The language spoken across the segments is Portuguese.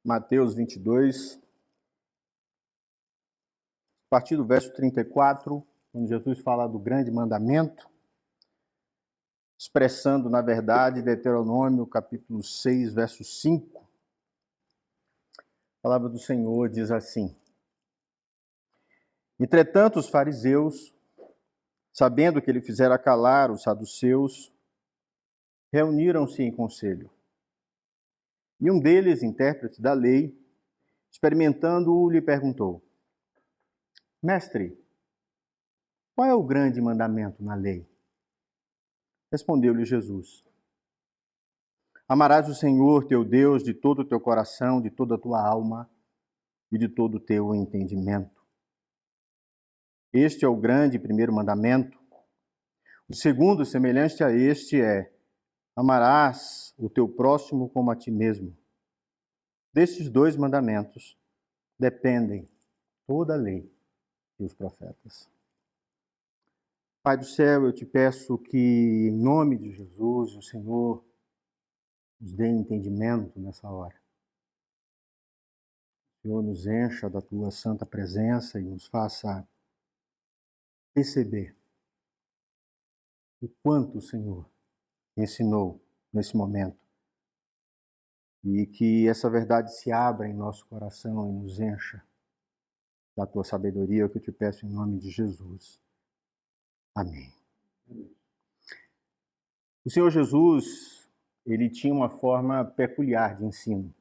Mateus 22, a partir do verso 34, quando Jesus fala do grande mandamento, expressando, na verdade, Deuteronômio, capítulo 6, verso 5. A palavra do Senhor diz assim: Entretanto, os fariseus, sabendo que ele fizera calar os saduceus, reuniram-se em conselho. E um deles, intérprete da lei, experimentando-o, lhe perguntou: Mestre, qual é o grande mandamento na lei? Respondeu-lhe Jesus: Amarás o Senhor teu Deus de todo o teu coração, de toda a tua alma e de todo o teu entendimento. Este é o grande e primeiro mandamento. O segundo, semelhante a este, é: amarás o teu próximo como a ti mesmo. Destes dois mandamentos dependem toda a lei e os profetas. Pai do céu, eu te peço que, em nome de Jesus, o Senhor nos dê entendimento nessa hora. O Senhor nos encha da tua santa presença e nos faça perceber o quanto o Senhor ensinou nesse momento. E que essa verdade se abra em nosso coração e nos encha da tua sabedoria, é o que eu te peço em nome de Jesus. Amém. O Senhor Jesus, ele tinha uma forma peculiar de ensino,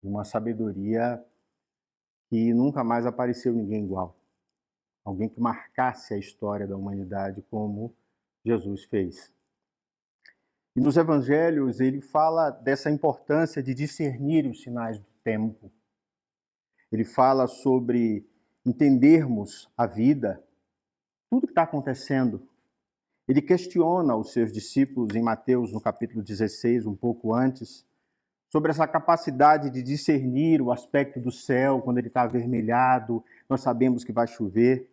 uma sabedoria que nunca mais apareceu ninguém igual. Alguém que marcasse a história da humanidade como Jesus fez. E nos evangelhos ele fala dessa importância de discernir os sinais do tempo. Ele fala sobre entendermos a vida, tudo que está acontecendo. Ele questiona os seus discípulos em Mateus, no capítulo 16, um pouco antes, sobre essa capacidade de discernir o aspecto do céu quando ele está avermelhado, nós sabemos que vai chover.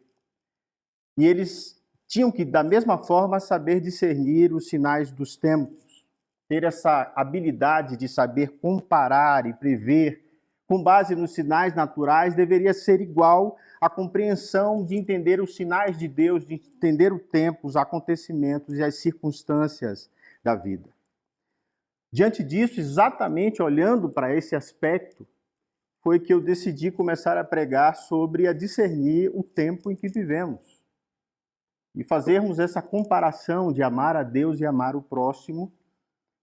E eles tinham que, da mesma forma, saber discernir os sinais dos tempos, ter essa habilidade de saber comparar e prever, com base nos sinais naturais, deveria ser igual à compreensão de entender os sinais de Deus, de entender o tempo, os acontecimentos e as circunstâncias da vida. Diante disso, exatamente olhando para esse aspecto, foi que eu decidi começar a pregar sobre a discernir o tempo em que vivemos. E fazermos essa comparação de amar a Deus e amar o próximo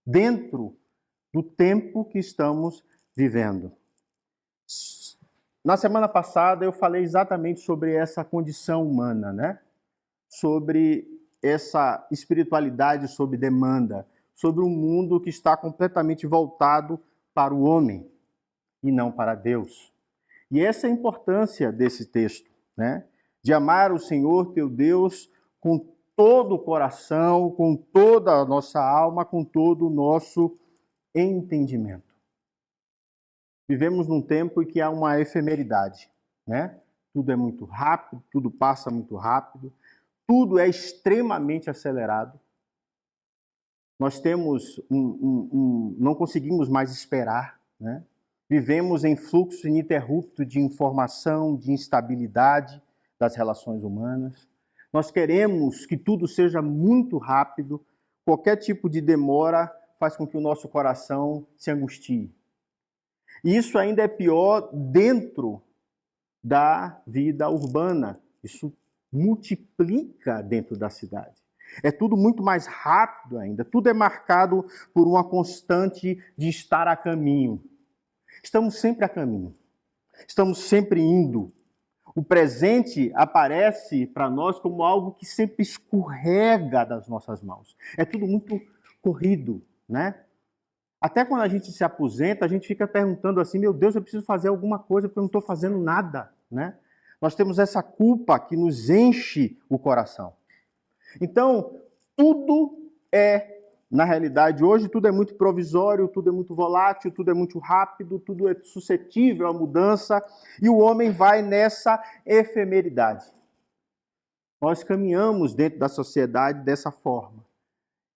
dentro do tempo que estamos vivendo. Na semana passada eu falei exatamente sobre essa condição humana, né? Sobre essa espiritualidade sob demanda, sobre um mundo que está completamente voltado para o homem e não para Deus. E essa é a importância desse texto, né? De amar o Senhor teu Deus com todo o coração, com toda a nossa alma, com todo o nosso entendimento. Vivemos num tempo em que há uma efemeridade, né? Tudo é muito rápido, tudo passa muito rápido, tudo é extremamente acelerado. Nós temos não conseguimos mais esperar, né? Vivemos em fluxo ininterrupto de informação, de instabilidade das relações humanas. Nós queremos que tudo seja muito rápido, qualquer tipo de demora faz com que o nosso coração se angustie. E isso ainda é pior dentro da vida urbana. Isso multiplica dentro da cidade. É tudo muito mais rápido ainda. Tudo é marcado por uma constante de estar a caminho. Estamos sempre a caminho. Estamos sempre indo. O presente aparece para nós como algo que sempre escorrega das nossas mãos. É tudo muito corrido, né? Até quando a gente se aposenta, a gente fica perguntando assim, meu Deus, eu preciso fazer alguma coisa porque eu não estou fazendo nada, né? Nós temos essa culpa que nos enche o coração. Então, tudo é, na realidade, hoje tudo é muito provisório, tudo é muito volátil, tudo é muito rápido, tudo é suscetível à mudança, e o homem vai nessa efemeridade. Nós caminhamos dentro da sociedade dessa forma.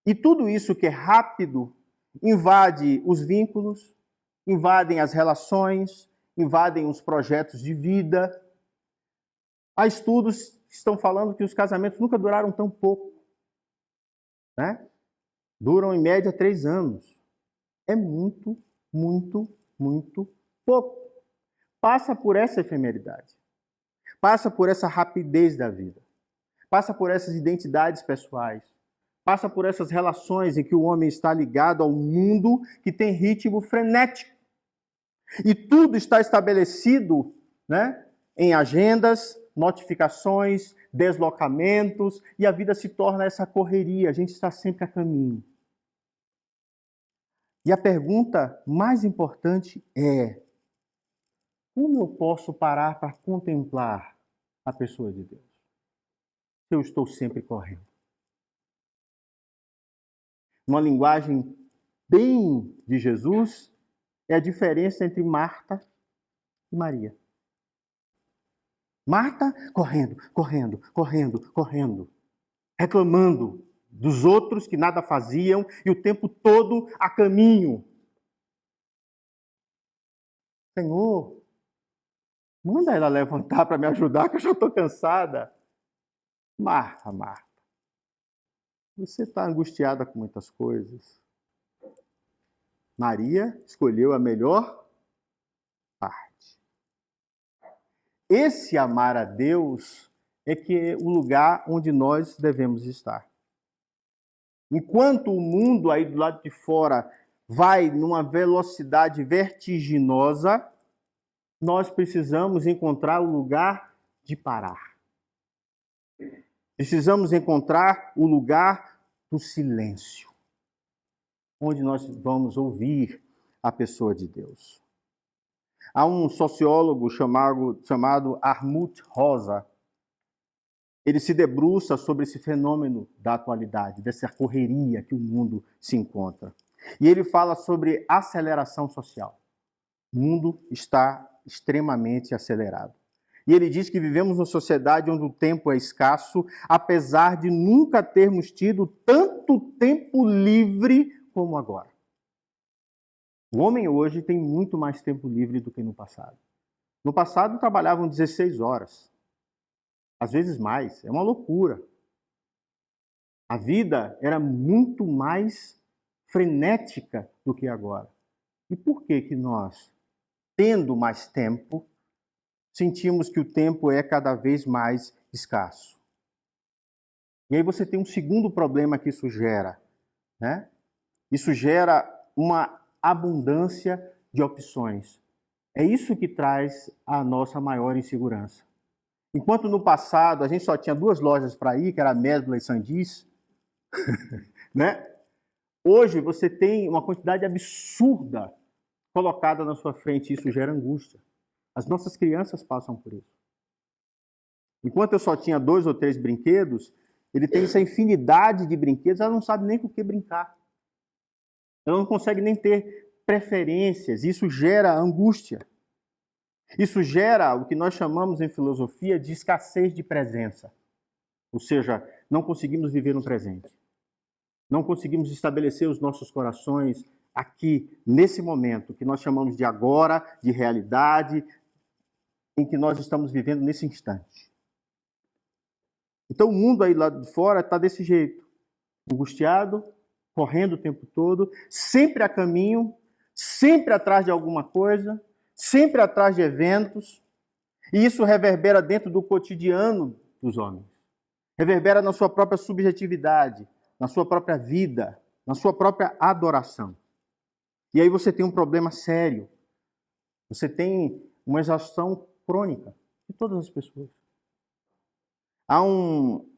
E tudo isso que é rápido invade os vínculos, invadem as relações, invadem os projetos de vida. Há estudos que estão falando que os casamentos nunca duraram tão pouco, né? Duram em média 3 anos. É muito, muito, muito pouco. Passa por essa efemeridade. Passa por essa rapidez da vida. Passa por essas identidades pessoais. Passa por essas relações em que o homem está ligado ao mundo que tem ritmo frenético. E tudo está estabelecido, né, em agendas, notificações, deslocamentos, e a vida se torna essa correria, a gente está sempre a caminho. E a pergunta mais importante é: como eu posso parar para contemplar a pessoa de Deus? Se eu estou sempre correndo. Uma linguagem bem de Jesus é a diferença entre Marta e Maria. Marta correndo, correndo, correndo, correndo, reclamando dos outros que nada faziam e o tempo todo a caminho. Senhor, manda ela levantar para me ajudar, que eu já estou cansada. Marta, Marta, você está angustiada com muitas coisas. Maria escolheu a melhor parte. Esse amar a Deus é que é o lugar onde nós devemos estar. Enquanto o mundo aí do lado de fora vai numa velocidade vertiginosa, nós precisamos encontrar o lugar de parar. Precisamos encontrar o lugar do silêncio, onde nós vamos ouvir a pessoa de Deus. Há um sociólogo chamado Armut Rosa. Ele se debruça sobre esse fenômeno da atualidade, dessa correria que o mundo se encontra. E ele fala sobre aceleração social. O mundo está extremamente acelerado. E ele diz que vivemos numa sociedade onde o tempo é escasso, apesar de nunca termos tido tanto tempo livre como agora. O homem hoje tem muito mais tempo livre do que no passado. No passado trabalhavam 16 horas. Às vezes mais. É uma loucura. A vida era muito mais frenética do que agora. E por que que nós, tendo mais tempo, sentimos que o tempo é cada vez mais escasso? E aí você tem um segundo problema que isso gera, né? Isso gera uma abundância de opções. É isso que traz a nossa maior insegurança. Enquanto no passado a gente só tinha 2 lojas para ir, que era a Mesbla e Sandis, né? Hoje você tem uma quantidade absurda colocada na sua frente, e isso gera angústia. As nossas crianças passam por isso. Enquanto eu só tinha 2 ou 3 brinquedos, ele tem essa infinidade de brinquedos, ela não sabe nem com o que brincar. Ela não consegue nem ter preferências, isso gera angústia. Isso gera o que nós chamamos em filosofia de escassez de presença. Ou seja, não conseguimos viver no presente. Não conseguimos estabelecer os nossos corações aqui, nesse momento, que nós chamamos de agora, de realidade, em que nós estamos vivendo nesse instante. Então o mundo aí lá de fora está desse jeito, angustiado, correndo o tempo todo, sempre a caminho, sempre atrás de alguma coisa, sempre atrás de eventos, e isso reverbera dentro do cotidiano dos homens. Reverbera na sua própria subjetividade, na sua própria vida, na sua própria adoração. E aí você tem um problema sério. Você tem uma exaustão crônica de todas as pessoas. Há um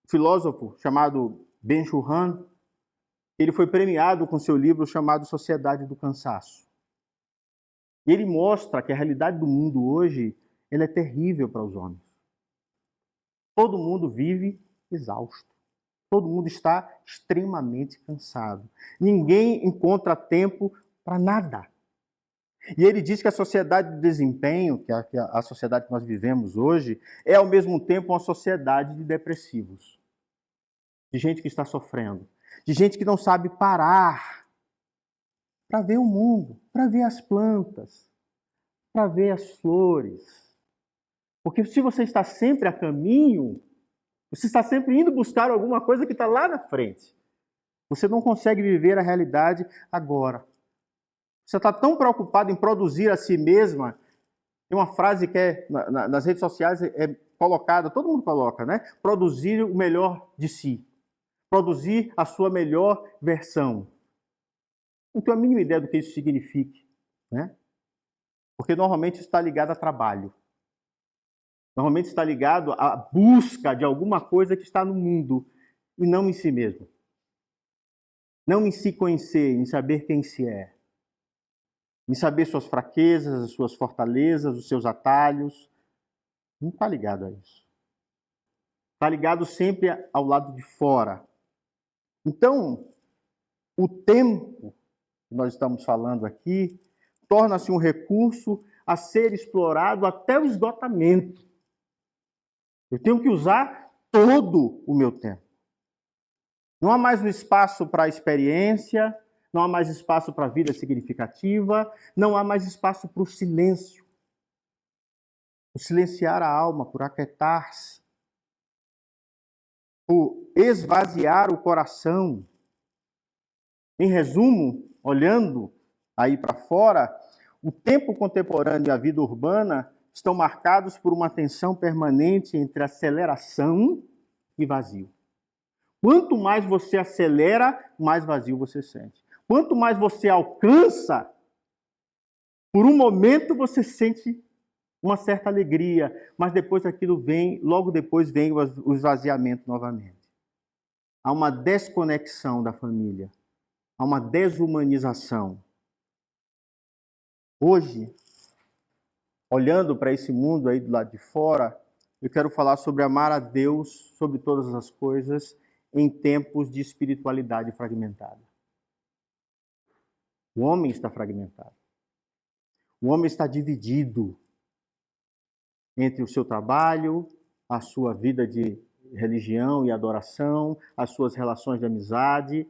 filósofo chamado Ben-Shahar, ele foi premiado com seu livro chamado Sociedade do Cansaço. E ele mostra que a realidade do mundo hoje ela é terrível para os homens. Todo mundo vive exausto. Todo mundo está extremamente cansado. Ninguém encontra tempo para nada. E ele diz que a sociedade de desempenho, que é a sociedade que nós vivemos hoje, é ao mesmo tempo uma sociedade de depressivos. De gente que está sofrendo. De gente que não sabe parar para ver o mundo. para ver as plantas, para ver as flores. Porque se você está sempre a caminho, você está sempre indo buscar alguma coisa que está lá na frente. Você não consegue viver a realidade agora. Você está tão preocupado em produzir a si mesma. Tem uma frase que nas redes sociais é colocada, todo mundo coloca, né? Produzir o melhor de si. Produzir a sua melhor versão. Não tenho a mínima ideia do que isso signifique, né? Porque normalmente está ligado a trabalho. Normalmente está ligado à busca de alguma coisa que está no mundo e não em si mesmo. Não em se conhecer, em saber quem se é. Em saber suas fraquezas, as suas fortalezas, os seus atalhos. Não está ligado a isso. Está ligado sempre ao lado de fora. Então, o tempo que nós estamos falando aqui torna-se um recurso a ser explorado até o esgotamento. Eu tenho que usar todo o meu tempo. Não há mais um espaço para a experiência, não há mais espaço para a vida significativa, não há mais espaço para o silêncio. Por silenciar a alma, por aquietar-se, por esvaziar o coração. Em resumo, olhando aí para fora, o tempo contemporâneo e a vida urbana estão marcados por uma tensão permanente entre aceleração e vazio. Quanto mais você acelera, mais vazio você sente. Quanto mais você alcança, por um momento você sente uma certa alegria, mas depois aquilo vem, logo depois vem o esvaziamento novamente. Há uma desconexão da família, há uma desumanização. Hoje, olhando para esse mundo aí do lado de fora, eu quero falar sobre amar a Deus sobre todas as coisas em tempos de espiritualidade fragmentada. O homem está fragmentado. O homem está dividido entre o seu trabalho, a sua vida de religião e adoração, as suas relações de amizade.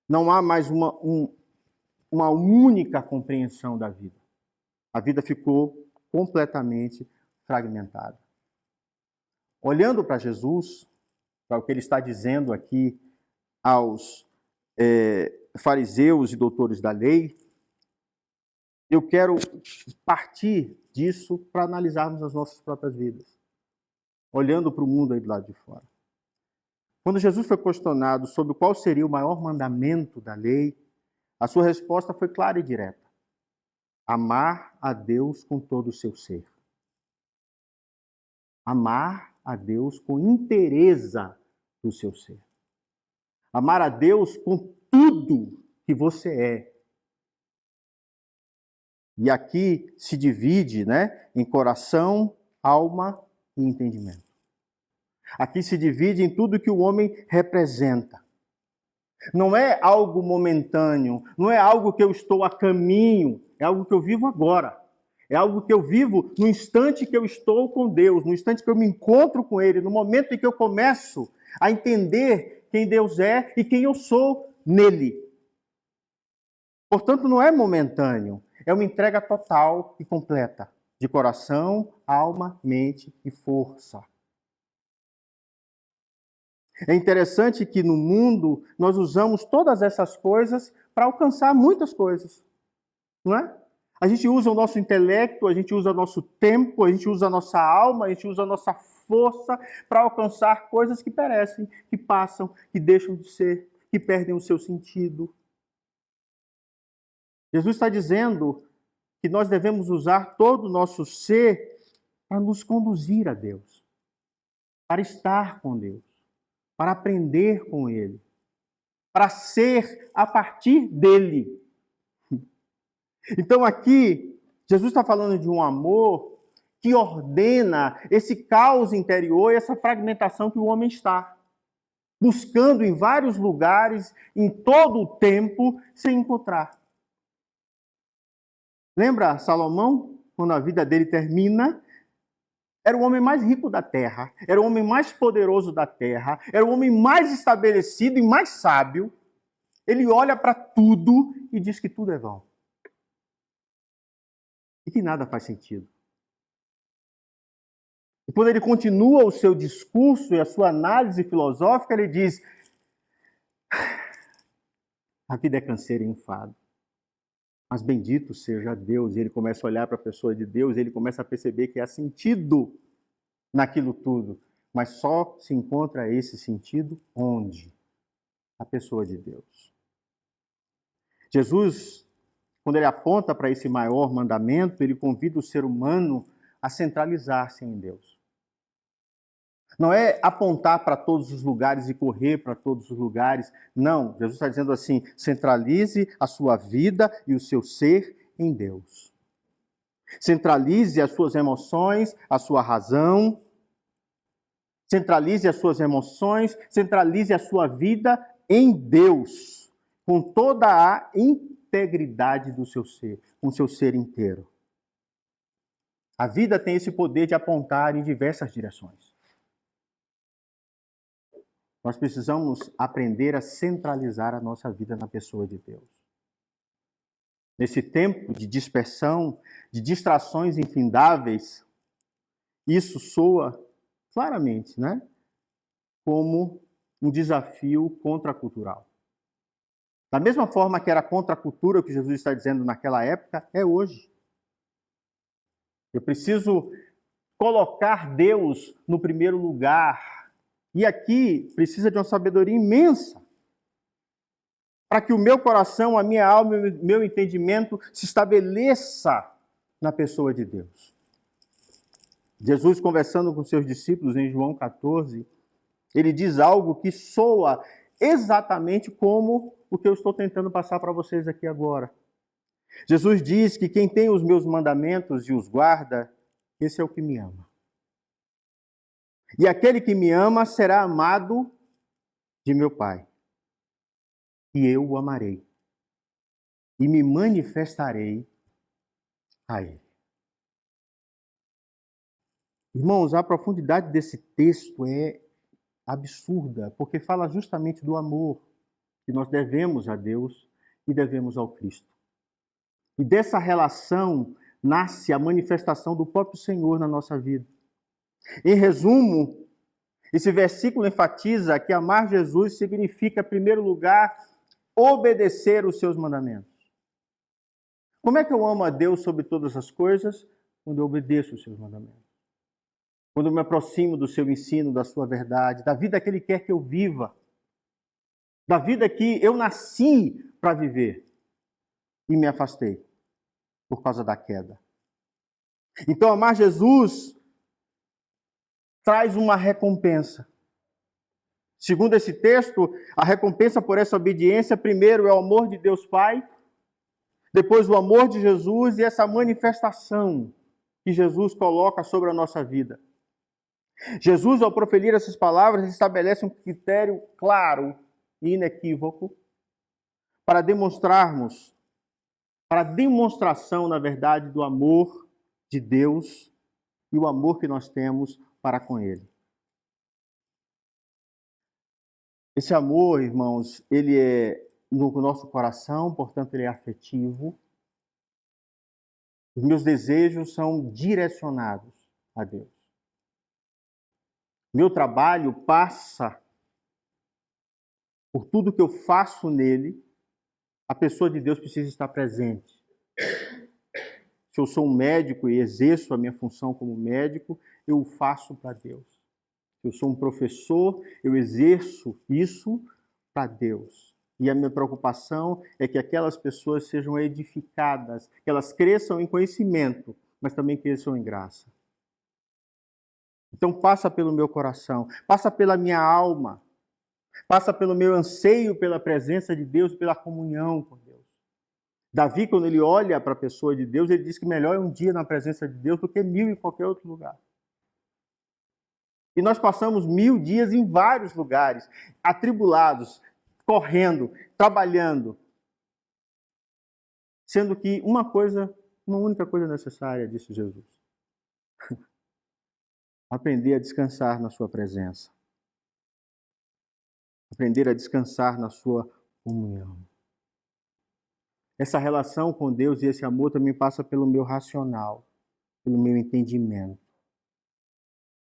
Não há mais uma única compreensão da vida. A vida ficou completamente fragmentada. Olhando para Jesus, para o que ele está dizendo aqui aos fariseus e doutores da lei, eu quero partir disso para analisarmos as nossas próprias vidas, olhando para o mundo aí do lado de fora. Quando Jesus foi questionado sobre qual seria o maior mandamento da lei, a sua resposta foi clara e direta: amar a Deus com todo o seu ser. Amar a Deus com inteireza do seu ser. Amar a Deus com tudo que você é. E aqui se divide, né, em coração, alma e entendimento. Aqui se divide em tudo que o homem representa. Não é algo momentâneo, não é algo que eu estou a caminho, é algo que eu vivo agora. É algo que eu vivo no instante que eu estou com Deus, no instante que eu me encontro com Ele, no momento em que eu começo a entender quem Deus é e quem eu sou nele. Portanto, não é momentâneo, é uma entrega total e completa, de coração, alma, mente e força. É interessante que no mundo nós usamos todas essas coisas para alcançar muitas coisas, não é? A gente usa o nosso intelecto, a gente usa o nosso tempo, a gente usa a nossa alma, a gente usa a nossa força para alcançar coisas que perecem, que passam, que deixam de ser, que perdem o seu sentido. Jesus está dizendo que nós devemos usar todo o nosso ser para nos conduzir a Deus, para estar com Deus, para aprender com Ele, para ser a partir dEle. Então aqui, Jesus está falando de um amor que ordena esse caos interior e essa fragmentação que o homem está buscando em vários lugares, em todo o tempo, sem encontrar. Lembra Salomão, quando a vida dele termina? Era o homem mais rico da terra, era o homem mais poderoso da terra, era o homem mais estabelecido e mais sábio. Ele olha para tudo e diz que tudo é vão. e que nada faz sentido. E quando ele continua o seu discurso e a sua análise filosófica, ele diz: a vida é canseira e enfado. Mas bendito seja Deus. E ele começa a olhar para a pessoa de Deus, e ele começa a perceber que há sentido naquilo tudo. Mas só se encontra esse sentido onde? A pessoa de Deus. Jesus, quando ele aponta para esse maior mandamento, ele convida o ser humano a centralizar-se em Deus. Não é apontar para todos os lugares e correr para todos os lugares. Não, Jesus está dizendo assim: centralize a sua vida e o seu ser em Deus. Centralize as suas emoções, a sua razão. Centralize as suas emoções, centralize a sua vida em Deus, com toda a integridade do seu ser, com o seu ser inteiro. A vida tem esse poder de apontar em diversas direções. Nós precisamos aprender a centralizar a nossa vida na pessoa de Deus. Nesse tempo de dispersão, de distrações infindáveis, isso soa claramente, né, como um desafio contracultural. Da mesma forma que era contra a cultura, o que Jesus está dizendo naquela época, é hoje. Eu preciso colocar Deus no primeiro lugar. E aqui precisa de uma sabedoria imensa para que o meu coração, a minha alma, o meu entendimento se estabeleça na pessoa de Deus. Jesus, conversando com seus discípulos em João 14, ele diz algo que soa exatamente como o que eu estou tentando passar para vocês aqui agora. Jesus diz que quem tem os meus mandamentos e os guarda, esse é o que me ama. E aquele que me ama será amado de meu Pai. E eu o amarei. E me manifestarei a ele. Irmãos, a profundidade desse texto é absurda, porque fala justamente do amor que nós devemos a Deus e devemos ao Cristo. E dessa relação nasce a manifestação do próprio Senhor na nossa vida. Em resumo, esse versículo enfatiza que amar Jesus significa, em primeiro lugar, obedecer os seus mandamentos. Como é que eu amo a Deus sobre todas as coisas? Quando eu obedeço os seus mandamentos. Quando eu me aproximo do seu ensino, da sua verdade, da vida que Ele quer que eu viva. Da vida que eu nasci para viver e me afastei por causa da queda. Então, amar Jesus traz uma recompensa. Segundo esse texto, a recompensa por essa obediência, primeiro é o amor de Deus Pai, depois o amor de Jesus e essa manifestação que Jesus coloca sobre a nossa vida. Jesus, ao proferir essas palavras, estabelece um critério claro e inequívoco para demonstrarmos, para a demonstração, na verdade, do amor de Deus e o amor que nós temos para com Ele. Esse amor, irmãos, ele é no nosso coração, portanto, ele é afetivo. Os meus desejos são direcionados a Deus. Meu trabalho passa por tudo que eu faço nele, a pessoa de Deus precisa estar presente. Se eu sou um médico e exerço a minha função como médico, eu o faço para Deus. Se eu sou um professor, eu exerço isso para Deus. E a minha preocupação é que aquelas pessoas sejam edificadas, que elas cresçam em conhecimento, mas também cresçam em graça. Então passa pelo meu coração, passa pela minha alma, passa pelo meu anseio pela presença de Deus, pela comunhão com Deus. Davi, quando ele olha para a pessoa de Deus, ele diz que melhor é um dia na presença de Deus do que 1000 em qualquer outro lugar. E nós passamos 1000 dias em vários lugares, atribulados, correndo, trabalhando, sendo que uma única coisa necessária, disse Jesus. Aprender a descansar na sua presença. Aprender a descansar na sua comunhão. Essa relação com Deus e esse amor também passa pelo meu racional, pelo meu entendimento.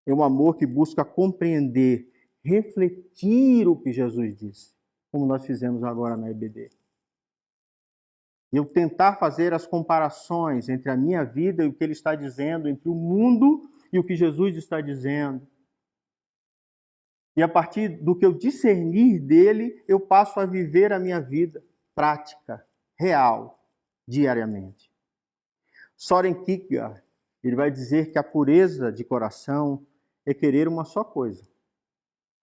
É um amor que busca compreender, refletir o que Jesus disse, como nós fizemos agora na EBD. Eu tentar fazer as comparações entre a minha vida e o que ele está dizendo, entre o mundo e o que Jesus está dizendo. E a partir do que eu discernir dele, eu passo a viver a minha vida prática, real, diariamente. Soren Kierkegaard, ele vai dizer que a pureza de coração é querer uma só coisa,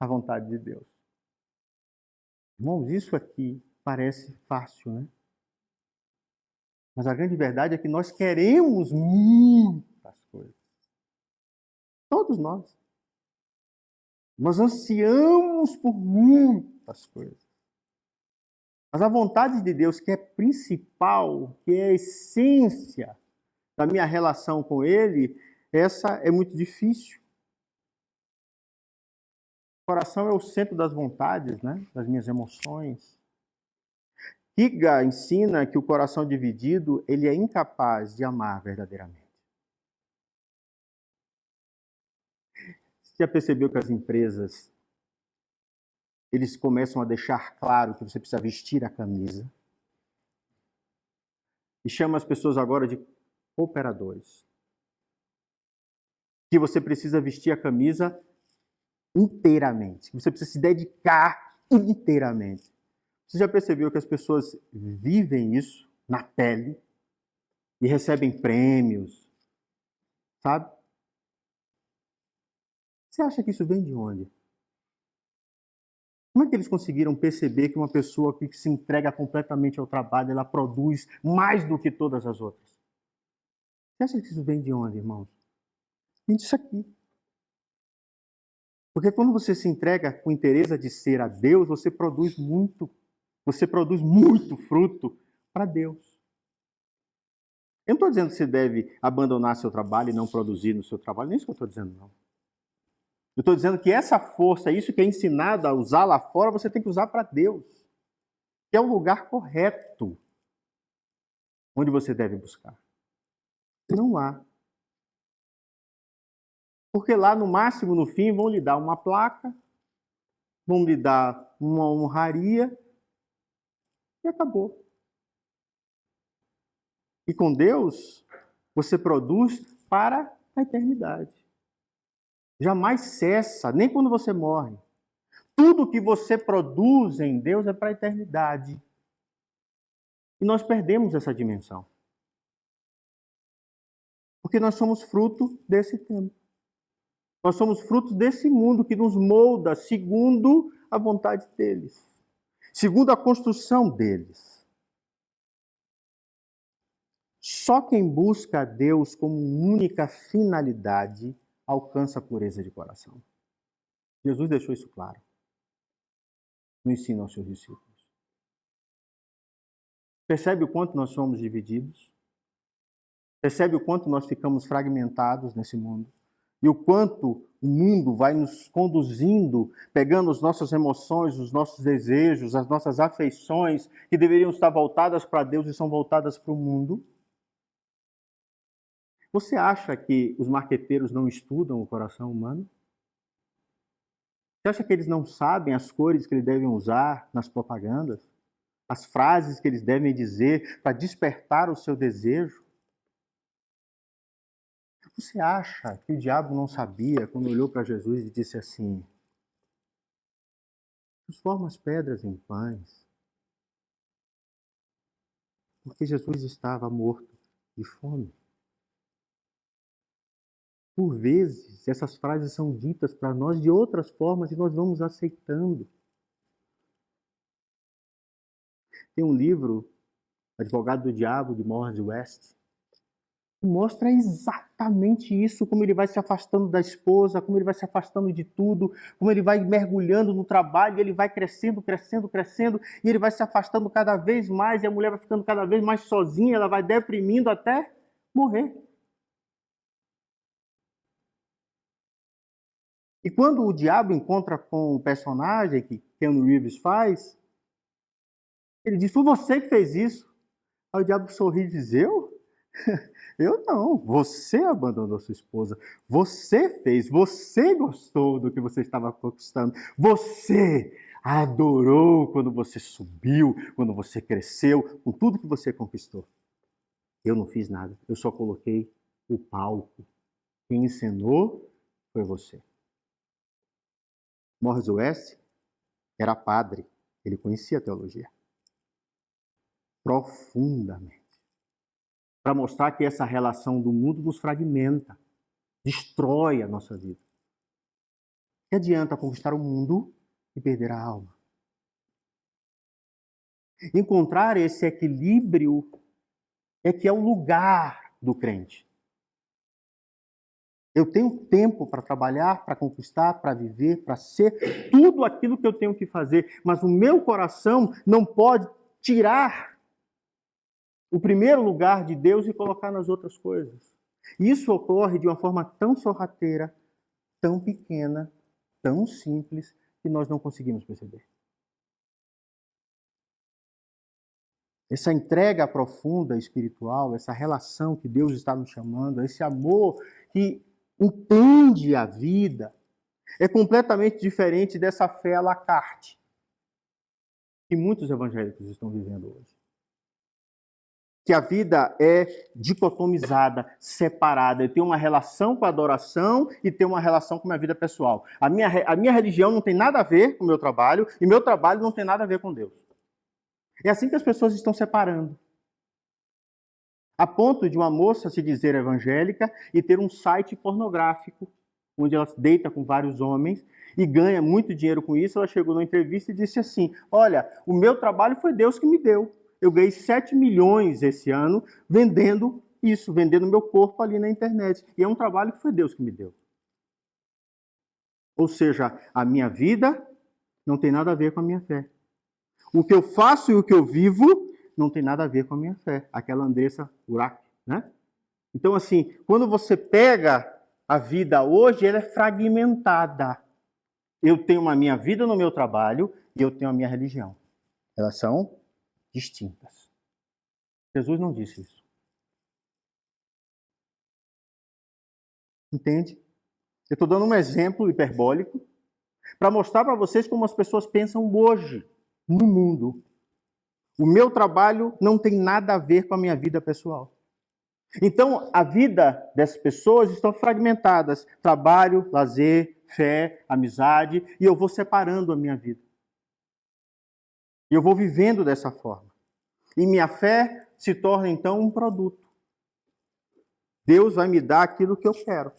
a vontade de Deus. Irmãos, isso aqui parece fácil, né? Mas a grande verdade é que nós queremos muitas coisas. Todos nós. Nós ansiamos por muitas coisas. Mas a vontade de Deus, que é principal, que é a essência da minha relação com Ele, essa é muito difícil. O coração é o centro das vontades, né? Das minhas emoções. Kierkegaard ensina que o coração dividido, ele é incapaz de amar verdadeiramente. Você já percebeu que as empresas, eles começam a deixar claro que você precisa vestir a camisa? E chama as pessoas agora de cooperadores. Que você precisa vestir a camisa inteiramente. Você precisa se dedicar inteiramente. Você já percebeu que as pessoas vivem isso na pele e recebem prêmios, sabe? Você acha que isso vem de onde? Como é que eles conseguiram perceber que uma pessoa que se entrega completamente ao trabalho, ela produz mais do que todas as outras? Você acha que isso vem de onde, irmãos? Vem disso aqui. Porque quando você se entrega com interesse de ser a Deus, você produz muito fruto para Deus. Eu não estou dizendo que você deve abandonar seu trabalho e não produzir no seu trabalho, nem isso que eu estou dizendo, não. Eu estou dizendo que essa força, isso que é ensinado a usar lá fora, você tem que usar para Deus. Que é o lugar correto onde você deve buscar. Não há. Porque lá, no máximo, no fim, vão lhe dar uma placa, vão lhe dar uma honraria e acabou. E com Deus, você produz para a eternidade. Jamais cessa, nem quando você morre. Tudo que você produz em Deus é para a eternidade. E nós perdemos essa dimensão. Porque nós somos fruto desse tempo. Nós somos frutos desse mundo que nos molda segundo a vontade deles. Segundo a construção deles. Só quem busca a Deus como única finalidade alcança a pureza de coração. Jesus deixou isso claro no ensino aos seus discípulos. Percebe o quanto nós somos divididos? Percebe o quanto nós ficamos fragmentados nesse mundo? E o quanto o mundo vai nos conduzindo, pegando as nossas emoções, os nossos desejos, as nossas afeições, que deveriam estar voltadas para Deus e são voltadas para o mundo? Você acha que os marqueteiros não estudam o coração humano? Você acha que eles não sabem as cores que eles devem usar nas propagandas? As frases que eles devem dizer para despertar o seu desejo? Você acha que o diabo não sabia quando olhou para Jesus e disse assim: transforma as pedras em pães? Porque Jesus estava morto de fome. Por vezes, essas frases são ditas para nós de outras formas e nós vamos aceitando. Tem um livro, Advogado do Diabo, de Morris West, que mostra exatamente isso, como ele vai se afastando da esposa, como ele vai se afastando de tudo, como ele vai mergulhando no trabalho, e ele vai crescendo, crescendo, crescendo, e ele vai se afastando cada vez mais, e a mulher vai ficando cada vez mais sozinha, ela vai deprimindo até morrer. E quando o diabo encontra com o personagem que Keanu Reeves faz, ele diz: foi você que fez isso. Aí o diabo sorri e diz, eu? Eu não. Você abandonou sua esposa. Você fez. Você gostou do que você estava conquistando. Você adorou quando você subiu, quando você cresceu, com tudo que você conquistou. Eu não fiz nada. Eu só coloquei o palco. Quem ensinou foi você. Morris West era padre. Ele conhecia a teologia profundamente. Para mostrar que essa relação do mundo nos fragmenta, destrói a nossa vida. Que adianta conquistar o mundo e perder a alma? Encontrar esse equilíbrio é que é o lugar do crente. Eu tenho tempo para trabalhar, para conquistar, para viver, para ser tudo aquilo que eu tenho que fazer, mas o meu coração não pode tirar o primeiro lugar de Deus e colocar nas outras coisas. Isso ocorre de uma forma tão sorrateira, tão pequena, tão simples, que nós não conseguimos perceber. Essa entrega profunda espiritual, essa relação que Deus está nos chamando, esse amor que entende a vida, é completamente diferente dessa fé à la carte que muitos evangélicos estão vivendo hoje. Que a vida é dicotomizada, separada. Eu tenho uma relação com a adoração e tenho uma relação com a minha vida pessoal. A minha religião não tem nada a ver com o meu trabalho e meu trabalho não tem nada a ver com Deus. É assim que as pessoas estão separando. A ponto de uma moça se dizer evangélica e ter um site pornográfico, onde ela se deita com vários homens e ganha muito dinheiro com isso. Ela chegou numa entrevista e disse assim, olha, o meu trabalho foi Deus que me deu. Eu ganhei 7 milhões esse ano vendendo isso, vendendo meu corpo ali na internet. E é um trabalho que foi Deus que me deu. Ou seja, a minha vida não tem nada a ver com a minha fé. O que eu faço e o que eu vivo não tem nada a ver com a minha fé. Aquela Andressa Urach, né? Então, assim, quando você pega a vida hoje, ela é fragmentada. Eu tenho a minha vida no meu trabalho e eu tenho a minha religião. Elas são distintas. Jesus não disse isso. Entende? Eu estou dando um exemplo hiperbólico para mostrar para vocês como as pessoas pensam hoje no mundo. O meu trabalho não tem nada a ver com a minha vida pessoal. Então, a vida dessas pessoas estão fragmentadas. Trabalho, lazer, fé, amizade, e eu vou separando a minha vida. E eu vou vivendo dessa forma. E minha fé se torna, então, um produto. Deus vai me dar aquilo que eu quero.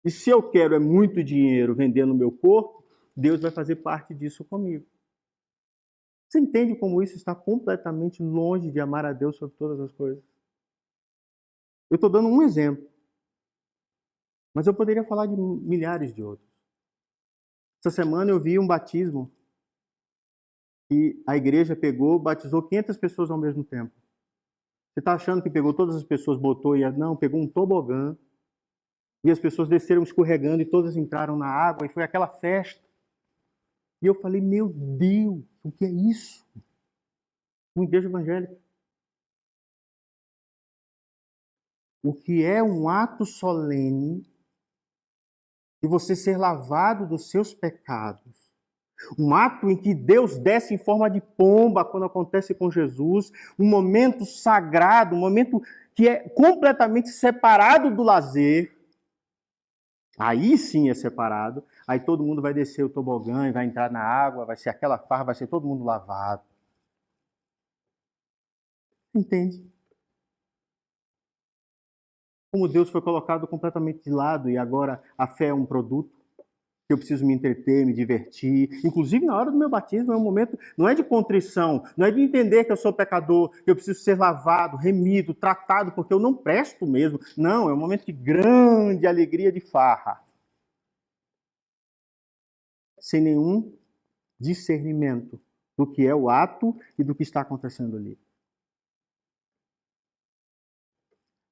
E se eu quero é muito dinheiro vendendo o meu corpo, Deus vai fazer parte disso comigo. Você entende como isso está completamente longe de amar a Deus sobre todas as coisas? Eu estou dando um exemplo. Mas eu poderia falar de milhares de outros. Essa semana eu vi um batismo e a igreja pegou, batizou 500 pessoas ao mesmo tempo. Você está achando que pegou todas as pessoas, botou e... Não, pegou um tobogã e as pessoas desceram escorregando e todas entraram na água e foi aquela festa. E eu falei, meu Deus, o que é isso? Uma igreja evangélica. O que é um ato solene de você ser lavado dos seus pecados. Um ato em que Deus desce em forma de pomba, quando acontece com Jesus. Um momento sagrado, um momento que é completamente separado do lazer. Aí sim é separado. Aí todo mundo vai descer o tobogã e vai entrar na água, vai ser aquela farra, vai ser todo mundo lavado. Entende? Como Deus foi colocado completamente de lado e agora a fé é um produto. Que eu preciso me entreter, me divertir. Inclusive, na hora do meu batismo, é um momento, não é de contrição, não é de entender que eu sou pecador, que eu preciso ser lavado, remido, tratado, porque eu não presto mesmo. Não, é um momento de grande alegria, de farra. Sem nenhum discernimento do que é o ato e do que está acontecendo ali.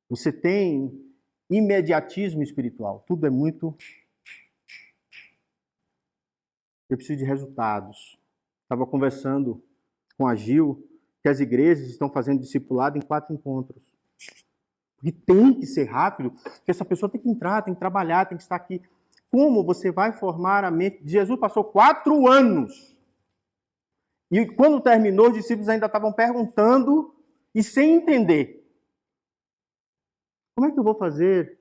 Você tem imediatismo espiritual. Tudo é muito... Eu preciso de resultados. Estava conversando com a Gil que as igrejas estão fazendo discipulado em 4 encontros. Porque tem que ser rápido, porque essa pessoa tem que entrar, tem que trabalhar, tem que estar aqui. Como você vai formar a mente? Jesus passou 4 anos. E quando terminou, os discípulos ainda estavam perguntando e sem entender. Como é que eu vou fazer?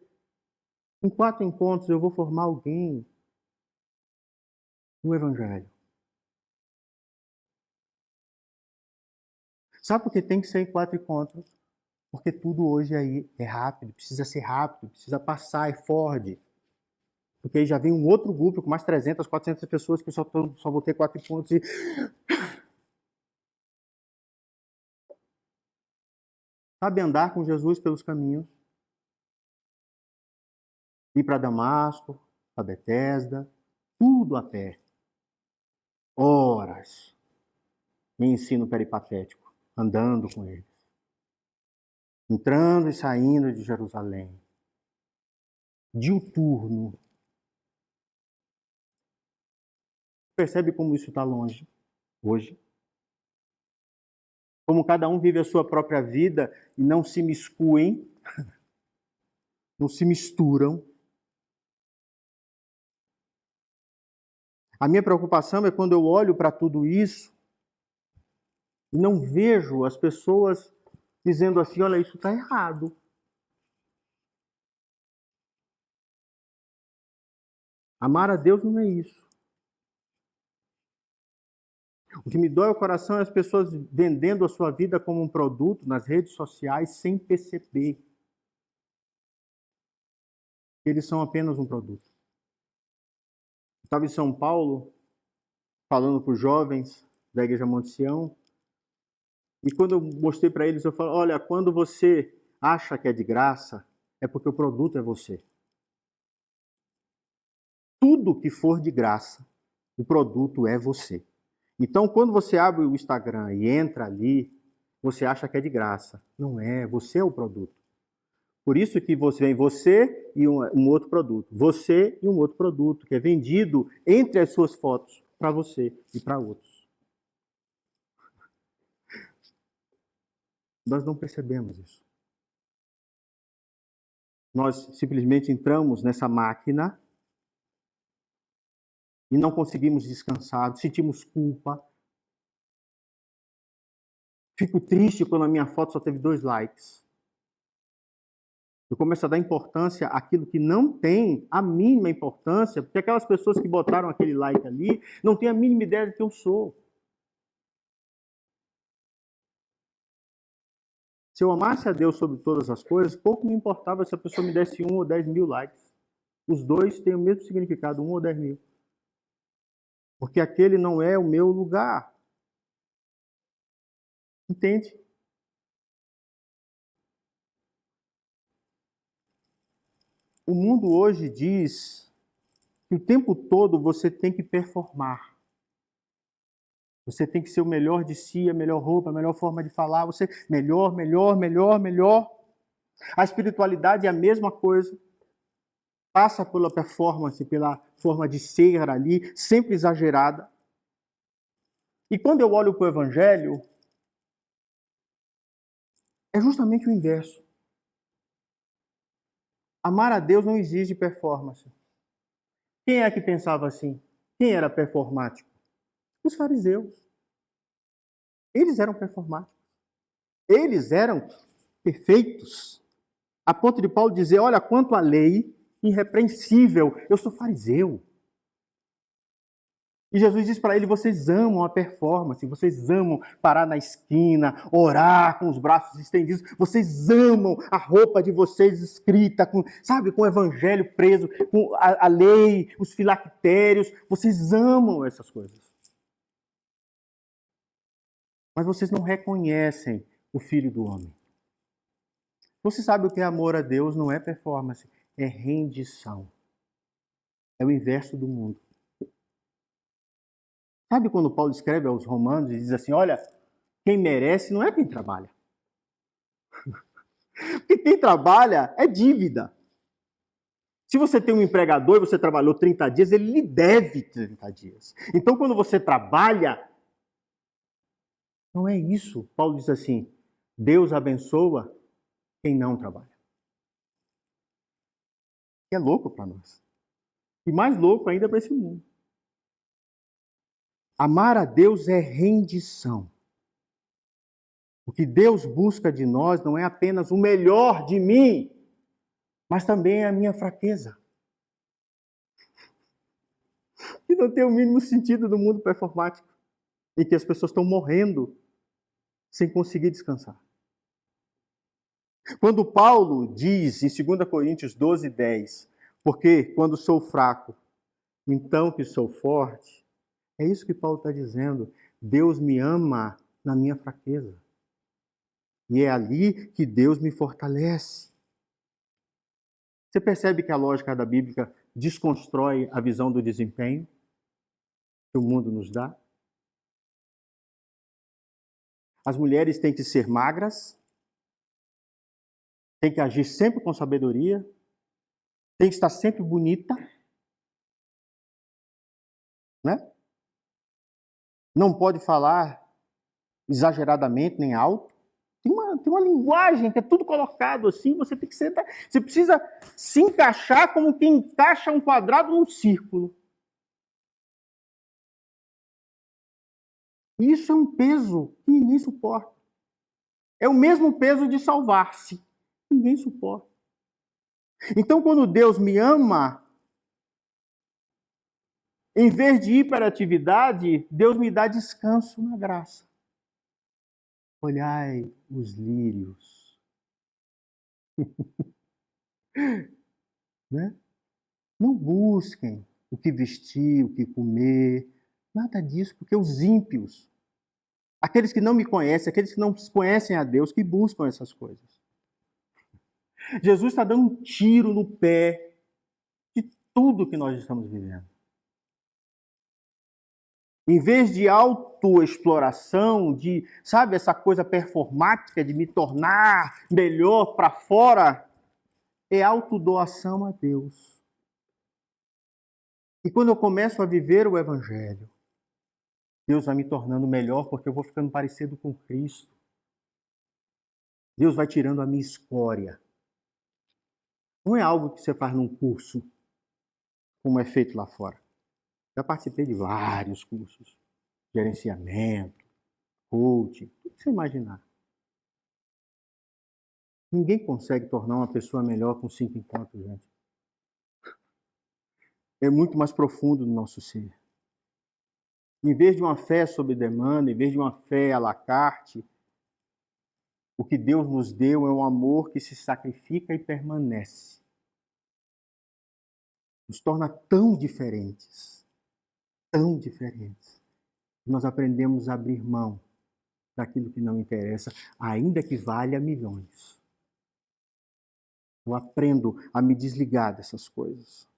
Em 4 encontros eu vou formar alguém no Evangelho. Sabe por que tem que ser em 4 encontros? Porque tudo hoje aí é rápido, precisa ser rápido, precisa passar, é Ford. Porque aí já vem um outro grupo com mais 300, 400 pessoas que só vão ter 4 encontros e... Sabe andar com Jesus pelos caminhos? Ir para Damasco, para Betesda, tudo a pé. Horas. Em ensino peripatético, andando com eles. Entrando e saindo de Jerusalém. Diuturno. Percebe como isso está longe hoje? Como cada um vive a sua própria vida e não se miscuem, não se misturam. A minha preocupação é quando eu olho para tudo isso e não vejo as pessoas dizendo assim, olha, isso está errado. Amar a Deus não é isso. O que me dói o coração é as pessoas vendendo a sua vida como um produto nas redes sociais sem perceber que eles são apenas um produto. Eu estava em São Paulo, falando para os jovens da Igreja Monte Sião, e quando eu mostrei para eles, eu falo, olha, quando você acha que é de graça, é porque o produto é você. Tudo que for de graça, o produto é você. Então, quando você abre o Instagram e entra ali, você acha que é de graça. Não é, você é o produto. Por isso que vem você e um outro produto. Você e um outro produto, que é vendido entre as suas fotos para você e para outros. Nós não percebemos isso. Nós simplesmente entramos nessa máquina e não conseguimos descansar, sentimos culpa. Fico triste quando a minha foto só teve 2 likes. Eu começo a dar importância àquilo que não tem a mínima importância, porque aquelas pessoas que botaram aquele like ali não têm a mínima ideia de quem eu sou. Se eu amasse a Deus sobre todas as coisas, pouco me importava se a pessoa me desse 1 ou 10 mil likes. Os dois têm o mesmo significado, 1 ou 10 mil. Porque aquele não é o meu lugar. Entende? O mundo hoje diz que o tempo todo você tem que performar. Você tem que ser o melhor de si, a melhor roupa, a melhor forma de falar. Você melhor, melhor, melhor, melhor. A espiritualidade é a mesma coisa. Passa pela performance, pela forma de ser ali, sempre exagerada. E quando eu olho para o Evangelho, é justamente o inverso. Amar a Deus não exige performance. Quem é que pensava assim? Quem era performático? Os fariseus. Eles eram performáticos. Eles eram perfeitos. A ponto de Paulo dizer, olha, quanto à lei, irrepreensível, eu sou fariseu. E Jesus diz para ele, vocês amam a performance, vocês amam parar na esquina, orar com os braços estendidos, vocês amam a roupa de vocês escrita, com o evangelho preso, com a lei, os filactérios, vocês amam essas coisas. Mas vocês não reconhecem o Filho do Homem. Você sabe o que é amor a Deus? Não é performance, é rendição. É o inverso do mundo. Sabe quando Paulo escreve aos Romanos e diz assim, olha, quem merece não é quem trabalha. Porque quem trabalha é dívida. Se você tem um empregador e você trabalhou 30 dias, ele lhe deve 30 dias. Então, quando você trabalha, Não é isso. Paulo diz assim, Deus abençoa quem não trabalha. Que é louco para nós. E mais louco ainda para esse mundo. Amar a Deus é rendição. O que Deus busca de nós não é apenas o melhor de mim, mas também a minha fraqueza. Que não tem o mínimo sentido no mundo performático, em que as pessoas estão morrendo sem conseguir descansar. Quando Paulo diz em 2 Coríntios 12:10, porque quando sou fraco, então que sou forte, é isso que Paulo está dizendo. Deus me ama na minha fraqueza. E é ali que Deus me fortalece. Você percebe que a lógica da Bíblia desconstrói a visão do desempenho que o mundo nos dá? As mulheres têm que ser magras, têm que agir sempre com sabedoria, têm que estar sempre bonita, né? Não pode falar exageradamente nem alto. Tem uma linguagem que é tudo colocado assim, você tem que ser, você precisa se encaixar como quem encaixa um quadrado num círculo. Isso é um peso que ninguém suporta. É o mesmo peso de salvar-se. Ninguém suporta. Então, quando Deus me ama, em vez de hiperatividade, Deus me dá descanso na graça. Olhai os lírios. Né? Não busquem o que vestir, o que comer, nada disso, porque os ímpios, aqueles que não me conhecem, aqueles que não conhecem a Deus, que buscam essas coisas. Jesus está dando um tiro no pé de tudo que nós estamos vivendo. Em vez de autoexploração, de, sabe, essa coisa performática de me tornar melhor para fora, é autodoação a Deus. E quando eu começo a viver o Evangelho, Deus vai me tornando melhor porque eu vou ficando parecido com Cristo. Deus vai tirando a minha escória. Não é algo que você faz num curso, como é feito lá fora. Já participei de vários cursos. Gerenciamento, coaching, tudo que você imaginar. Ninguém consegue tornar uma pessoa melhor com 5 encontros, gente. É muito mais profundo no nosso ser. Em vez de uma fé sob demanda, em vez de uma fé à la carte, o que Deus nos deu é um amor que se sacrifica e permanece. Nos torna tão diferentes, que nós aprendemos a abrir mão daquilo que não interessa, ainda que valha milhões. Eu aprendo a me desligar dessas coisas.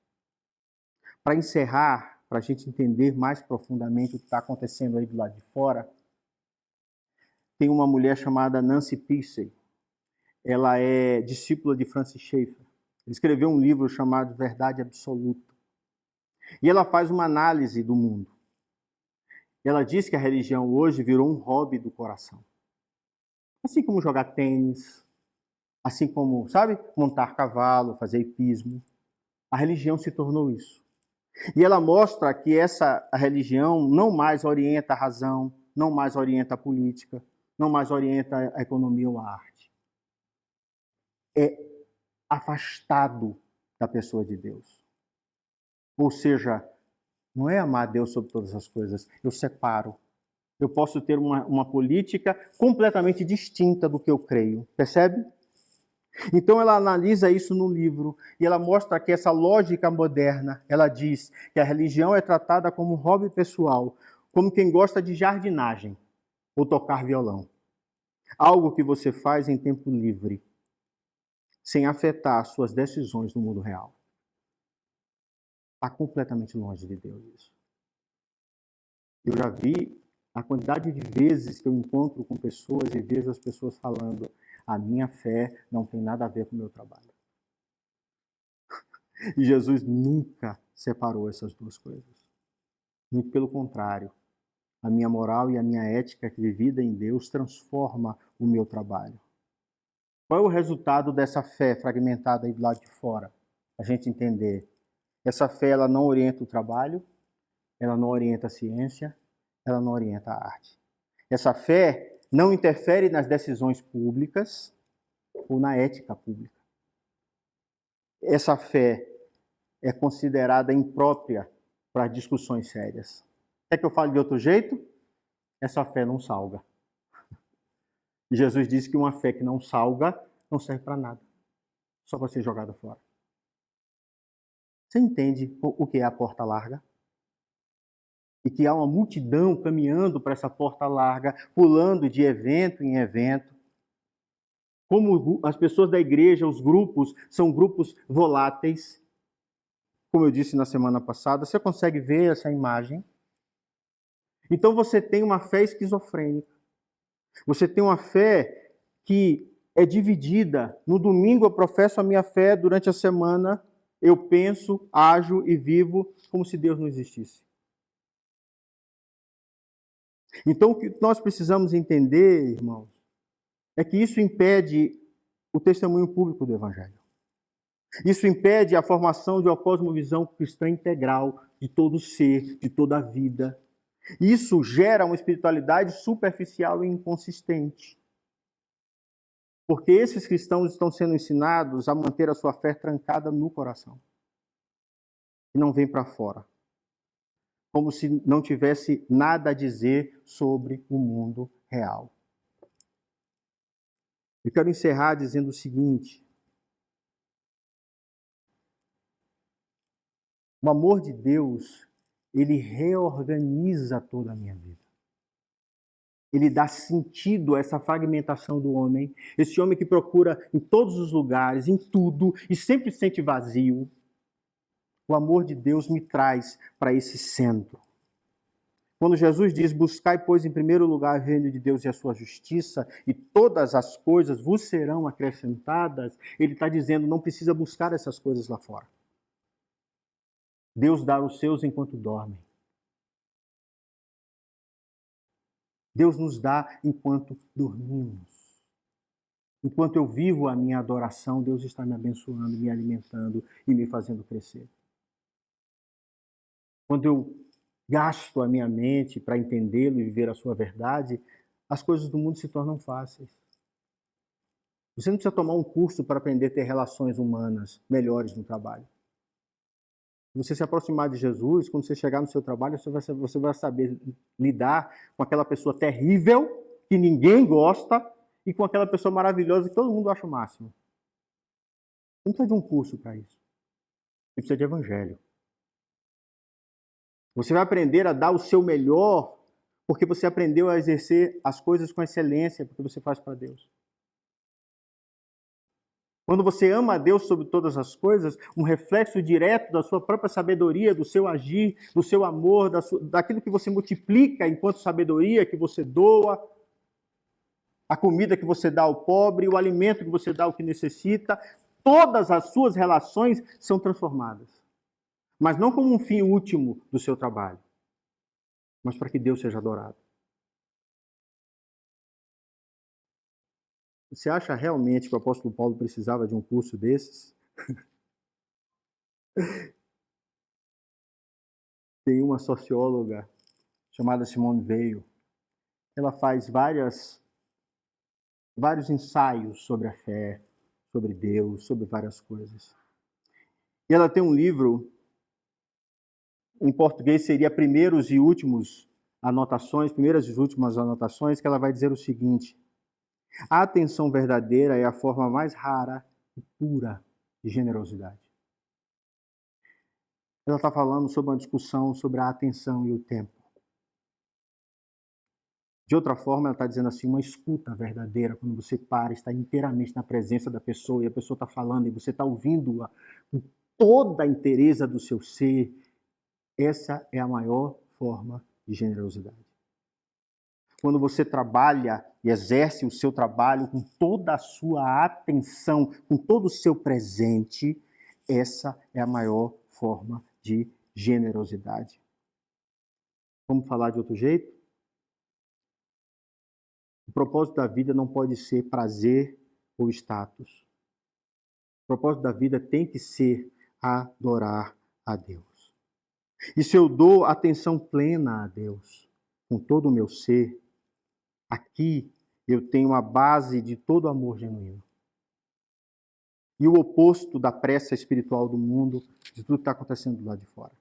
Para encerrar, para a gente entender mais profundamente o que está acontecendo aí do lado de fora, tem uma mulher chamada Nancy Pearcey. Ela é discípula de Francis Schaeffer. Ele escreveu um livro chamado Verdade Absoluta. E ela faz uma análise do mundo. Ela diz que a religião hoje virou um hobby do coração. Assim como jogar tênis, assim como, sabe, montar cavalo, fazer hipismo. A religião se tornou isso. E ela mostra que a religião não mais orienta a razão, não mais orienta a política, não mais orienta a economia ou a arte. É afastado da pessoa de Deus. Ou seja, não é amar Deus sobre todas as coisas, eu separo. Eu posso ter uma política completamente distinta do que eu creio, percebe? Então ela analisa isso no livro e ela mostra que essa lógica moderna, ela diz que a religião é tratada como um hobby pessoal, como quem gosta de jardinagem ou tocar violão. Algo que você faz em tempo livre, sem afetar suas decisões no mundo real. Está completamente longe de Deus isso. Eu já vi a quantidade de vezes que eu encontro com pessoas e vejo as pessoas falando: a minha fé não tem nada a ver com o meu trabalho. E Jesus nunca separou essas duas coisas. Muito pelo contrário. a minha moral e a minha ética vivida em Deus transforma o meu trabalho. Qual é o resultado dessa fé fragmentada aí do lado de fora? A gente entender. Essa fé, ela não orienta o trabalho, ela não orienta a ciência, ela não orienta a arte. Essa fé não interfere nas decisões públicas ou na ética pública. Essa fé é considerada imprópria para discussões sérias. Quer que eu fale de outro jeito? Essa fé não salga. E Jesus disse que uma fé que não salga não serve para nada. Só para ser jogada fora. Você entende o que é a porta larga? E que há uma multidão caminhando para essa porta larga, pulando de evento em evento. Como as pessoas da igreja, os grupos, são grupos voláteis. Como eu disse na semana passada, você consegue ver essa imagem? Então você tem uma fé esquizofrênica. Você tem uma fé que é dividida. No domingo eu professo a minha fé, durante a semana eu penso, ajo e vivo como se Deus não existisse. Então o que nós precisamos entender, irmãos, é que isso impede o testemunho público do Evangelho. Isso impede a formação de uma cosmovisão cristã integral de todo ser, de toda a vida. Isso gera uma espiritualidade superficial e inconsistente. Porque esses cristãos estão sendo ensinados a manter a sua fé trancada no coração. E não vem para fora. Como se não tivesse nada a dizer sobre o mundo real. Eu quero encerrar dizendo o seguinte. O amor de Deus, ele reorganiza toda a minha vida. Ele dá sentido a essa fragmentação do homem. Esse homem que procura em todos os lugares, em tudo, e sempre se sente vazio. O amor de Deus me traz para esse centro. Quando Jesus diz, buscai, pois, em primeiro lugar o reino de Deus e a sua justiça, e todas as coisas vos serão acrescentadas, ele está dizendo, não precisa buscar essas coisas lá fora. Deus dá os seus enquanto dormem. Deus nos dá enquanto dormimos. Enquanto eu vivo a minha adoração, Deus está me abençoando, me alimentando e me fazendo crescer. Quando eu gasto a minha mente para entendê-lo e viver a sua verdade, as coisas do mundo se tornam fáceis. Você não precisa tomar um curso para aprender a ter relações humanas melhores no trabalho. Se você se aproximar de Jesus, quando você chegar no seu trabalho, você vai saber lidar com aquela pessoa terrível, que ninguém gosta, e com aquela pessoa maravilhosa que todo mundo acha o máximo. Você não precisa de um curso para isso. Você precisa de evangelho. Você vai aprender a dar o seu melhor, porque você aprendeu a exercer as coisas com excelência, porque você faz para Deus. Quando você ama a Deus sobre todas as coisas, um reflexo direto da sua própria sabedoria, do seu agir, do seu amor, daquilo que você multiplica enquanto sabedoria, que você doa, a comida que você dá ao pobre, o alimento que você dá ao que necessita, todas as suas relações são transformadas. Mas não como um fim último do seu trabalho, mas para que Deus seja adorado. Você acha realmente que o apóstolo Paulo precisava de um curso desses? Tem uma socióloga chamada Simone Weil. Ela faz vários ensaios sobre a fé, sobre Deus, sobre várias coisas. E ela tem um livro, em português seria Primeiros e Últimos Anotações, Primeiras e Últimas Anotações, que ela vai dizer o seguinte: a atenção verdadeira é a forma mais rara e pura de generosidade. Ela está falando sobre uma discussão sobre a atenção e o tempo. De outra forma, ela está dizendo assim, uma escuta verdadeira, quando você para, está inteiramente na presença da pessoa, e a pessoa está falando, e você está ouvindo-a com toda a inteireza do seu ser. Essa é a maior forma de generosidade. Quando você trabalha e exerce o seu trabalho com toda a sua atenção, com todo o seu presente, essa é a maior forma de generosidade. Vamos falar de outro jeito? O propósito da vida não pode ser prazer ou status. O propósito da vida tem que ser adorar a Deus. E se eu dou atenção plena a Deus, com todo o meu ser, aqui eu tenho a base de todo amor genuíno. E o oposto da pressa espiritual do mundo, de tudo que está acontecendo do lado de fora.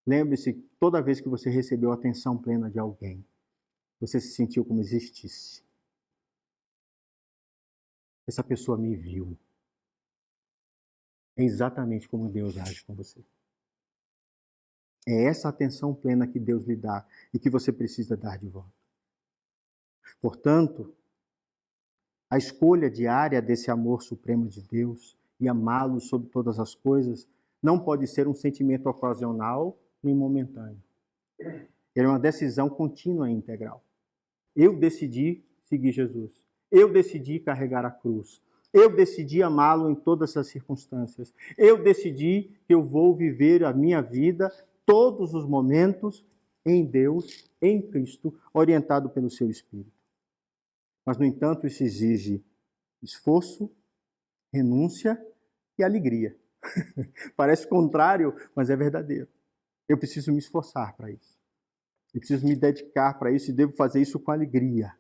Lembre-se, toda vez que você recebeu a atenção plena de alguém, você se sentiu como existisse. Essa pessoa me viu. É exatamente como Deus age com você. É essa atenção plena que Deus lhe dá e que você precisa dar de volta. Portanto, a escolha diária desse amor supremo de Deus e amá-lo sobre todas as coisas não pode ser um sentimento ocasional nem momentâneo. Ele é uma decisão contínua e integral. Eu decidi seguir Jesus. Eu decidi carregar a cruz. Eu decidi amá-lo em todas as circunstâncias. Eu decidi que eu vou viver a minha vida, todos os momentos, em Deus, em Cristo, orientado pelo seu Espírito. Mas, no entanto, isso exige esforço, renúncia e alegria. Parece contrário, mas é verdadeiro. Eu preciso me esforçar para isso. Eu preciso me dedicar para isso e devo fazer isso com alegria.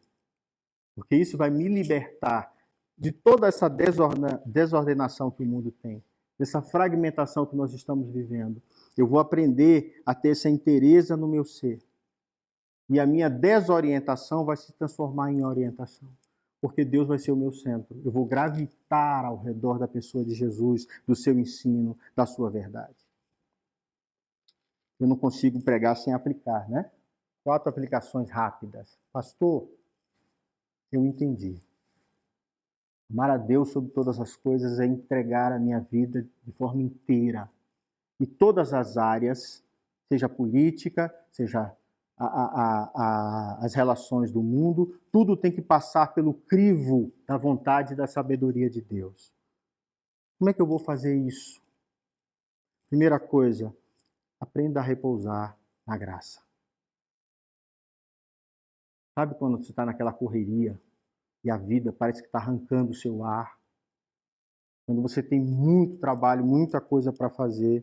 Porque isso vai me libertar de toda essa desordenação que o mundo tem, dessa fragmentação que nós estamos vivendo. Eu vou aprender a ter essa inteireza no meu ser. E a minha desorientação vai se transformar em orientação. Porque Deus vai ser o meu centro. Eu vou gravitar ao redor da pessoa de Jesus, do seu ensino, da sua verdade. Eu não consigo pregar sem aplicar, né? 4 aplicações rápidas. Pastor, eu entendi. Amar a Deus sobre todas as coisas é entregar a minha vida de forma inteira. E todas as áreas, seja política, seja as relações do mundo, tudo tem que passar pelo crivo da vontade e da sabedoria de Deus. Como é que eu vou fazer isso? Primeira coisa, aprenda a repousar na graça. Sabe quando você está naquela correria e a vida parece que está arrancando o seu ar? Quando você tem muito trabalho, muita coisa para fazer,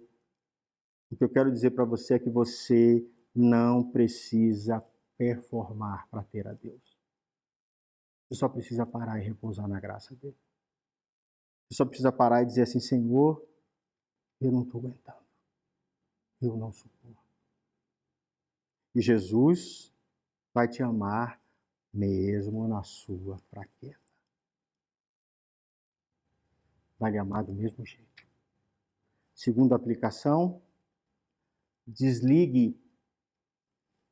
o que eu quero dizer para você é que você não precisa performar para ter a Deus. Você só precisa parar e repousar na graça dele. Você só precisa parar e dizer assim, Senhor, eu não estou aguentando. Eu não suporto. E Jesus vai te amar mesmo na sua fraqueza. Vai lhe amar do mesmo jeito. Segunda aplicação, desligue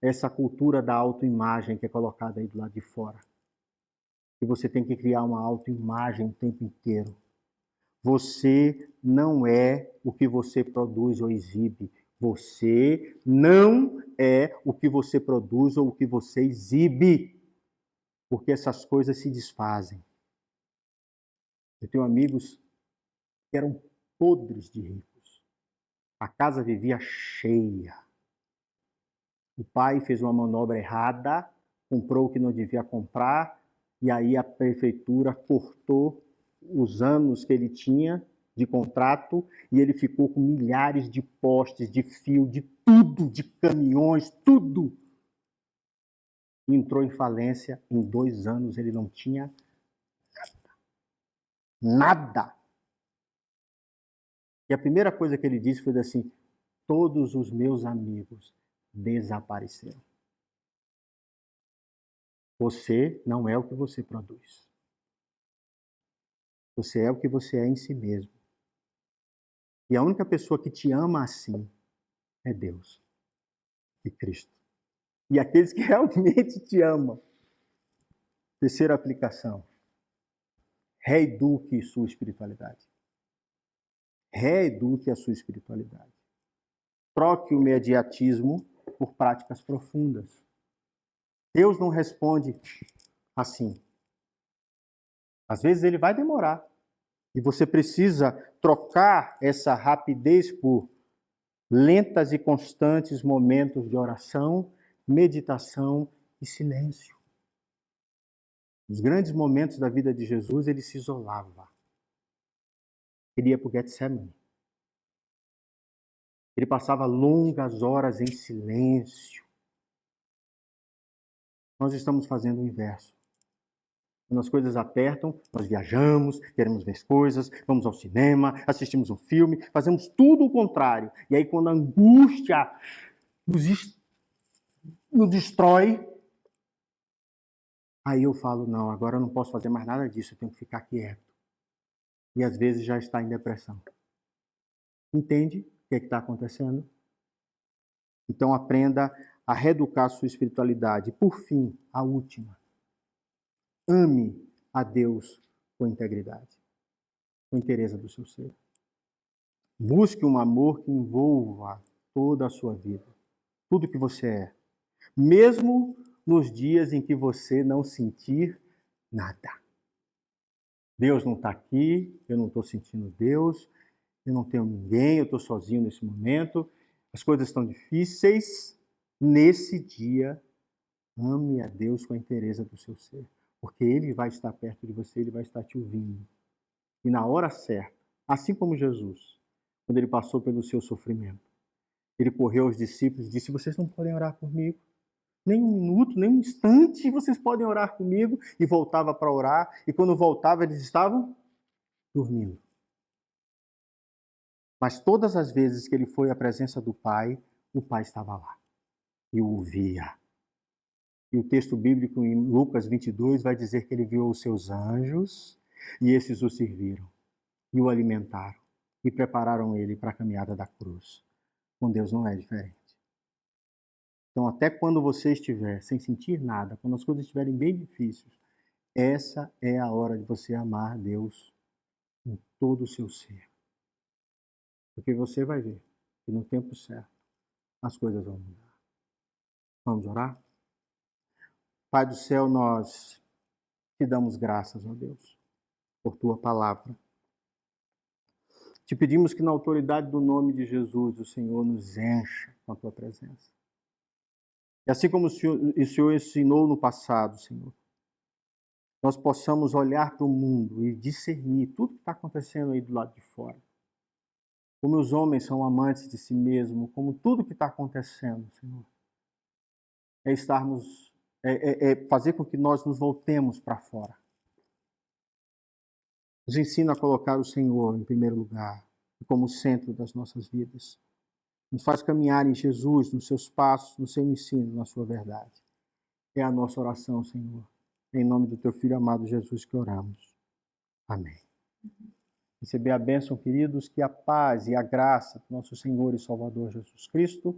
essa cultura da autoimagem que é colocada aí do lado de fora. E você tem que criar uma autoimagem o tempo inteiro. Você não é o que você produz ou exibe. Você não é o que você produz ou o que você exibe. Porque essas coisas se desfazem. Eu tenho amigos que eram podres de ricos. A casa vivia cheia. O pai fez uma manobra errada, comprou o que não devia comprar, e aí a prefeitura cortou os anos que ele tinha de contrato e ele ficou com milhares de postes, de fio, de tudo, de caminhões, tudo. Entrou em falência, em 2 anos ele não tinha nada. E a primeira coisa que ele disse foi assim, todos os meus amigos desapareceram. Você não é o que você produz. Você é o que você é em si mesmo. E a única pessoa que te ama assim é Deus e Cristo. E aqueles que realmente te amam. Terceira aplicação. Reeduque sua espiritualidade. Reeduque a sua espiritualidade. Troque o imediatismo por práticas profundas. Deus não responde assim. Às vezes ele vai demorar. E você precisa trocar essa rapidez por lentas e constantes momentos de oração, meditação e e silêncio. Nos grandes momentos da vida de Jesus, ele se isolava. Ele ia para o Getsemane. Ele passava longas horas em silêncio. Nós estamos fazendo o inverso. Quando as coisas apertam, nós viajamos, queremos ver coisas, vamos ao cinema, assistimos um filme, fazemos tudo o contrário. E aí, quando a angústia nos destrói, aí eu falo, não, agora eu não posso fazer mais nada disso, eu tenho que ficar quieto. E às vezes já está em depressão. Entende o que está acontecendo? Então aprenda a reeducar a sua espiritualidade. Por fim, a última. Ame a Deus com integridade, com inteireza do seu ser. Busque um amor que envolva toda a sua vida, tudo que você é. Mesmo nos dias em que você não sentir nada. Deus não está aqui, eu não estou sentindo Deus, eu não tenho ninguém, eu estou sozinho nesse momento, as coisas estão difíceis. Nesse dia, ame a Deus com a inteireza do seu ser, porque Ele vai estar perto de você, Ele vai estar te ouvindo. E na hora certa, assim como Jesus, quando Ele passou pelo seu sofrimento, Ele correu aos discípulos e disse, vocês não podem orar comigo? Nem um minuto, nem um instante vocês podem orar comigo. E voltava para orar, e quando voltava eles estavam dormindo. Mas todas as vezes que ele foi à presença do Pai, o Pai estava lá e o ouvia. E o texto bíblico em Lucas 22 vai dizer que ele viu os seus anjos e esses o serviram e o alimentaram e prepararam ele para a caminhada da cruz. Com Deus não é diferente. Então, até quando você estiver sem sentir nada, quando as coisas estiverem bem difíceis, essa é a hora de você amar Deus com todo o seu ser. Porque você vai ver que no tempo certo as coisas vão mudar. Vamos orar? Pai do céu, nós te damos graças, ó Deus, por tua palavra. Te pedimos que na autoridade do nome de Jesus, o Senhor nos encha com a tua presença. E assim como o Senhor ensinou no passado, Senhor, nós possamos olhar para o mundo e discernir tudo que está acontecendo aí do lado de fora. Como os homens são amantes de si mesmos, como tudo que está acontecendo, Senhor, fazer com que nós nos voltemos para fora. Nos ensina a colocar o Senhor em primeiro lugar, como centro das nossas vidas. Nos faz caminhar em Jesus, nos seus passos, no seu ensino, na sua verdade. É a nossa oração, Senhor. Em nome do teu Filho amado Jesus que oramos. Amém. Receber a bênção, queridos, que a paz e a graça do nosso Senhor e Salvador Jesus Cristo,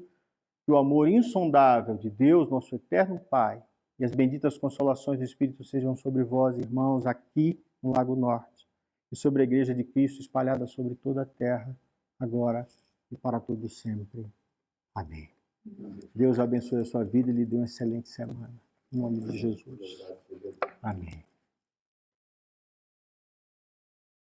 que o amor insondável de Deus, nosso eterno Pai, e as benditas consolações do Espírito sejam sobre vós, irmãos, aqui no Lago Norte, e sobre a Igreja de Cristo espalhada sobre toda a terra, agora e para todo sempre. Amém. Deus abençoe a sua vida e lhe dê uma excelente semana. Em nome de Jesus. Amém.